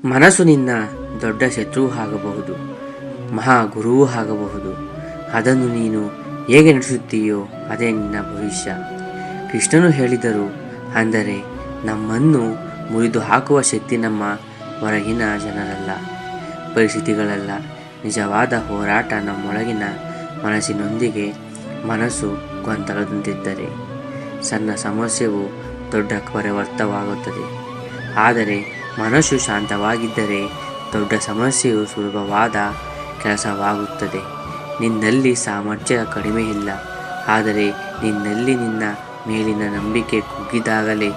ಮನಸ್ಸು ನಿನ್ನ ದೊಡ್ಡ ಶತ್ರುವು ಆಗಬಹುದು, ಮಹಾ ಗುರುವೂ ಆಗಬಹುದು. ಅದನ್ನು ನೀನು ಹೇಗೆ ನಡೆಸುತ್ತೀಯೋ ಅದೇ ನಿನ್ನ ಭವಿಷ್ಯ. ಕೃಷ್ಣನು ಹೇಳಿದರು, ಅಂದರೆ ನಮ್ಮನ್ನು ಮುರಿದು ಹಾಕುವ ಶಕ್ತಿ ನಮ್ಮ ಹೊರಗಿನ ಜನರಲ್ಲ, ಪರಿಸ್ಥಿತಿಗಳಲ್ಲ. ನಿಜವಾದ ಹೋರಾಟ ನಮ್ಮೊಳಗಿನ ಮನಸ್ಸಿನೊಂದಿಗೆ. ಮನಸ್ಸು ಗೊಂದಲದಂತಿದ್ದರೆ ಸಣ್ಣ ಸಮಸ್ಯೆಯು ದೊಡ್ಡ ಪರಿವರ್ತವಾಗುತ್ತದೆ. ಆದರೆ ಮನಸ್ಸು ಶಾಂತವಾಗಿದ್ದರೆ ದೊಡ್ಡ ಸಮಸ್ಯೆಯು ಸುಲಭವಾದ ಕೆಲಸವಾಗುತ್ತದೆ. ನಿನ್ನಲ್ಲಿ ಸಾಮರ್ಥ್ಯ ಕಡಿಮೆ ಇಲ್ಲ, ಆದರೆ ನಿನ್ನಲ್ಲಿ ನಿನ್ನ ಮೇಲಿನ ನಂಬಿಕೆ ಕುಗ್ಗಿದಾಗಲೇ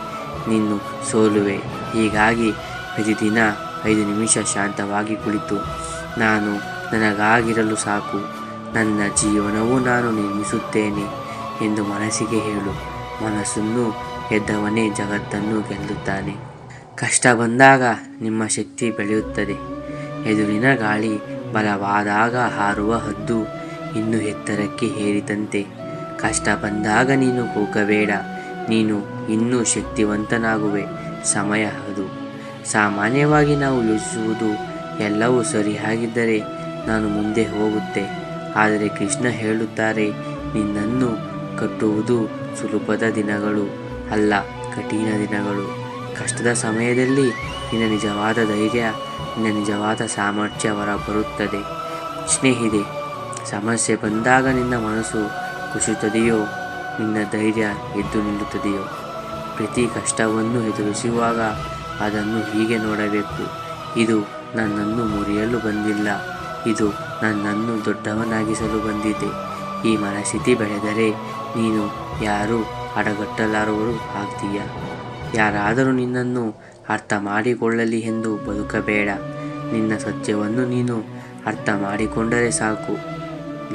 ನೀನು ಸೋಲುವೆ. ಹೀಗಾಗಿ ಪ್ರತಿದಿನ 5 ನಿಮಿಷ ಶಾಂತವಾಗಿ ಕುಳಿತು, ನಾನು ನನಗಾಗಿರಲು ಸಾಕು, ನನ್ನ ಜೀವನವು ನಾನು ನಿರ್ಮಿಸುತ್ತೇನೆ ಎಂದು ಮನಸ್ಸಿಗೆ ಹೇಳು. ಮನಸ್ಸನ್ನು ಗೆದ್ದವನೇ ಜಗತ್ತನ್ನು ಗೆಲ್ಲುತ್ತಾನೆ. ಕಷ್ಟ ಬಂದಾಗ ನಿಮ್ಮ ಶಕ್ತಿ ಬೆಳೆಯುತ್ತದೆ. ಎದುರಿನ ಗಾಳಿ ಬಲವಾದಾಗ ಹಾರುವ ಹದ್ದು ಇನ್ನೂ ಎತ್ತರಕ್ಕೆ ಏರಿದಂತೆ. ಕಷ್ಟ ಬಂದಾಗ ನೀನು ಕೂಗಬೇಡ, ನೀನು ಇನ್ನೂ ಶಕ್ತಿವಂತನಾಗುವೆ. ಸಮಯ ಅದು. ಸಾಮಾನ್ಯವಾಗಿ ನಾವು ಯೋಚಿಸುವುದು, ಎಲ್ಲವೂ ಸರಿಯಾಗಿದ್ದರೆ ನಾನು ಮುಂದೆ ಹೋಗುತ್ತೆ. ಆದರೆ ಕೃಷ್ಣ ಹೇಳುತ್ತಾರೆ, ನಿನ್ನನ್ನು ಕಟ್ಟುವುದು ಸುಲಭದ ದಿನಗಳು ಅಲ್ಲ, ಕಠಿಣ ದಿನಗಳು. ಕಷ್ಟದ ಸಮಯದಲ್ಲಿ ನಿನ್ನ ನಿಜವಾದ ಧೈರ್ಯ, ನಿನ್ನ ನಿಜವಾದ ಸಾಮರ್ಥ್ಯ ಹೊರಬರುತ್ತದೆ. ಸ್ನೇಹಿತೆ, ಸಮಸ್ಯೆ ಬಂದಾಗ ನಿನ್ನ ಮನಸ್ಸು ಕುಸಿಯುತ್ತದೆಯೋ, ನಿನ್ನ ಧೈರ್ಯ ಎದ್ದು ನಿಲ್ಲುತ್ತದೆಯೋ? ಪ್ರತಿ ಕಷ್ಟವನ್ನು ಎದುರಿಸುವಾಗ ಅದನ್ನು ಹೀಗೆ ನೋಡಬೇಕು, ಇದು ನನ್ನನ್ನು ಮುರಿಯಲು ಬಂದಿಲ್ಲ, ಇದು ನನ್ನನ್ನು ದೊಡ್ಡವನಾಗಿಸಲು ಬಂದಿದೆ. ಈ ಮನಸ್ಥಿತಿ ಬೆಳೆದರೆ ನೀನು ಯಾರೂ ಅಡಗಟ್ಟಲಾರವರು ಆಗ್ತೀಯ. ಯಾರಾದರೂ ನಿನ್ನನ್ನು ಅರ್ಥ ಮಾಡಿಕೊಳ್ಳಲಿ ಎಂದು ಬದುಕಬೇಡ. ನಿನ್ನ ಸತ್ಯವನ್ನು ನೀನು ಅರ್ಥ ಮಾಡಿಕೊಂಡರೆ ಸಾಕು.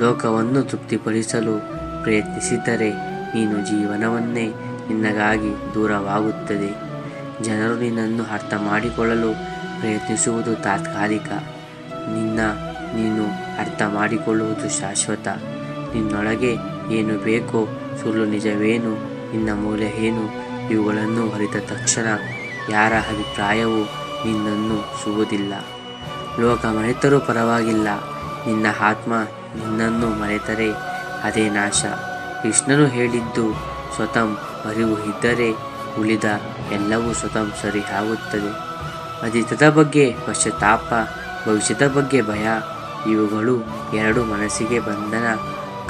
ಲೋಕವನ್ನು ತೃಪ್ತಿಪಡಿಸಲು ಪ್ರಯತ್ನಿಸಿದರೆ ನೀನು ಜೀವನವನ್ನೇ ನಿನಗಾಗಿ ದೂರವಾಗುತ್ತದೆ. ಜನರು ನಿನ್ನನ್ನು ಅರ್ಥ ಮಾಡಿಕೊಳ್ಳಲು ಪ್ರಯತ್ನಿಸುವುದು ತಾತ್ಕಾಲಿಕ, ನೀನು ಅರ್ಥ ಮಾಡಿಕೊಳ್ಳುವುದು ಶಾಶ್ವತ. ನಿನ್ನೊಳಗೆ ಏನು ಬೇಕೋ, ಸುಳ್ಳು ನಿಜವೇನು, ನಿನ್ನ ಮೂಲ ಏನು, ಇವುಗಳನ್ನು ಅರಿತ ತಕ್ಷಣ ಯಾರ ಅಭಿಪ್ರಾಯವೂ ನಿನ್ನನ್ನು ಸುವುದಿಲ್ಲ. ಲೋಕ ಮರೆತರೂ ಪರವಾಗಿಲ್ಲ, ನಿನ್ನ ಆತ್ಮ ನಿನ್ನನ್ನು ಮರೆತರೆ ಅದೇ ನಾಶ. ಕೃಷ್ಣನು ಹೇಳಿದ್ದು, ಸ್ವತಃ ಅರಿವು ಇದ್ದರೆ ಉಳಿದ ಎಲ್ಲವೂ ಸ್ವತಃ ಸರಿ ಆಗುತ್ತದೆ. ಅತೀತದ ಬಗ್ಗೆ ಪಶ್ಚಾತ್ತಾಪ, ಭವಿಷ್ಯದ ಬಗ್ಗೆ ಭಯ, ಇವುಗಳು 2 ಮನಸ್ಸಿಗೆ ಬಂಧನ.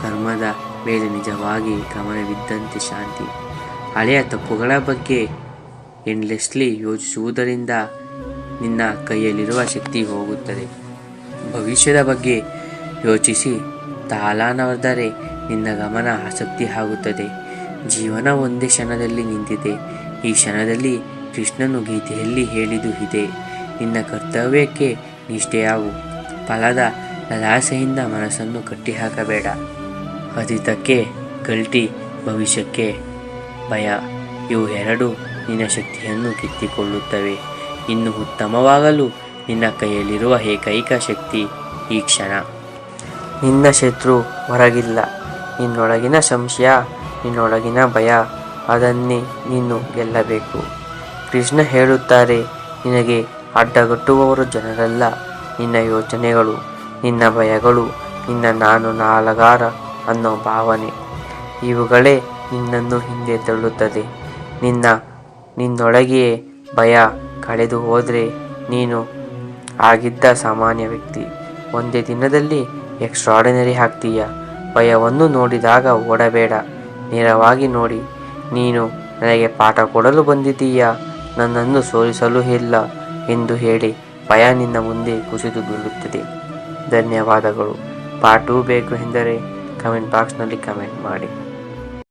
ಕರ್ಮದ ಮೇಲೆ ನಿಜವಾಗಿ ಗಮನವಿದ್ದಂತೆ ಶಾಂತಿ. ಹಳೆಯ ತಪ್ಪುಗಳ ಬಗ್ಗೆ ಎಂಡ್ಲೆಸ್ಲಿ ಯೋಚಿಸುವುದರಿಂದ ನಿನ್ನ ಕೈಯಲ್ಲಿರುವ ಶಕ್ತಿ ಹೋಗುತ್ತದೆ. ಭವಿಷ್ಯದ ಬಗ್ಗೆ ಯೋಚಿಸಿ ತಾಳನವಾದರೆ ನಿನ್ನ ಗಮನ ಆಸಕ್ತಿ ಆಗುತ್ತದೆ. ಜೀವನ ಒಂದೇ ಕ್ಷಣದಲ್ಲಿ ನಿಂತಿದೆ. ಈ ಕ್ಷಣದಲ್ಲಿ ಕೃಷ್ಣನು ಗೀತೆಯಲ್ಲಿ ಹೇಳಿದ್ದು ಇದೆ, ನಿನ್ನ ಕರ್ತವ್ಯಕ್ಕೆ ನಿಷ್ಠೆಯಾಗು. ಫಲದ ಲಲಾಸೆಯಿಂದ ಮನಸ್ಸನ್ನು ಕಟ್ಟಿಹಾಕಬೇಡ. ಅತೀತಕ್ಕೆ ಗಲ್ಟಿ, ಭವಿಷ್ಯಕ್ಕೆ ಭಯ, ಇವು 2 ನಿನ್ನ ಶಕ್ತಿಯನ್ನು ಕಿತ್ತಿಕೊಳ್ಳುತ್ತವೆ. ಇನ್ನು ಉತ್ತಮವಾಗಲು ನಿನ್ನ ಕೈಯಲ್ಲಿರುವ ಏಕೈಕ ಶಕ್ತಿ ಈ ಕ್ಷಣ. ನಿನ್ನ ಶತ್ರು ಹೊರಗಿಲ್ಲ, ನಿನ್ನೊಳಗಿನ ಸಂಶಯ, ನಿನ್ನೊಳಗಿನ ಭಯ, ಅದನ್ನೇ ನೀನು ಗೆಲ್ಲಬೇಕು. ಕೃಷ್ಣ ಹೇಳುತ್ತಾರೆ, ನಿನಗೆ ಅಡ್ಡಗಟ್ಟುವವರು ಜನರಲ್ಲ, ನಿನ್ನ ಯೋಚನೆಗಳು, ನಿನ್ನ ಭಯಗಳು, ನಿನ್ನ ನಾನು ನಾಲಗಾರ ಅನ್ನೋ ಭಾವನೆ. ಇವುಗಳೇ ನಿನ್ನನ್ನು ಹಿಂದೆ ತಳ್ಳುತ್ತದೆ. ನಿನ್ನೊಳಗೆಯೇ ಭಯ ಕಳೆದು ಹೋದರೆ ನೀನು ಆಗಿದ್ದ ಸಾಮಾನ್ಯ ವ್ಯಕ್ತಿ ಒಂದೇ ದಿನದಲ್ಲಿ ಎಕ್ಸ್ಟ್ರಾರ್ಡಿನರಿ ಆಗ್ತೀಯ. ಭಯವನ್ನು ನೋಡಿದಾಗ ಓಡಬೇಡ, ನೇರವಾಗಿ ನೋಡಿ. ನೀನು ನನಗೆ ಪಾಠ ಕೊಡಲು ಬಂದಿದ್ದೀಯಾ, ನನ್ನನ್ನು ಸೋಲಿಸಲು ಇಲ್ಲ ಎಂದು ಹೇಳಿ ಭಯ ನಿನ್ನ ಮುಂದೆ ಕುಸಿದು ಬೀಳುತ್ತದೆ. ಧನ್ಯವಾದಗಳು. ಪಾರ್ಟ್ 2 ಬೇಕು ಎಂದರೆ ಕಮೆಂಟ್ ಬಾಕ್ಸ್ನಲ್ಲಿ ಕಮೆಂಟ್ ಮಾಡಿ.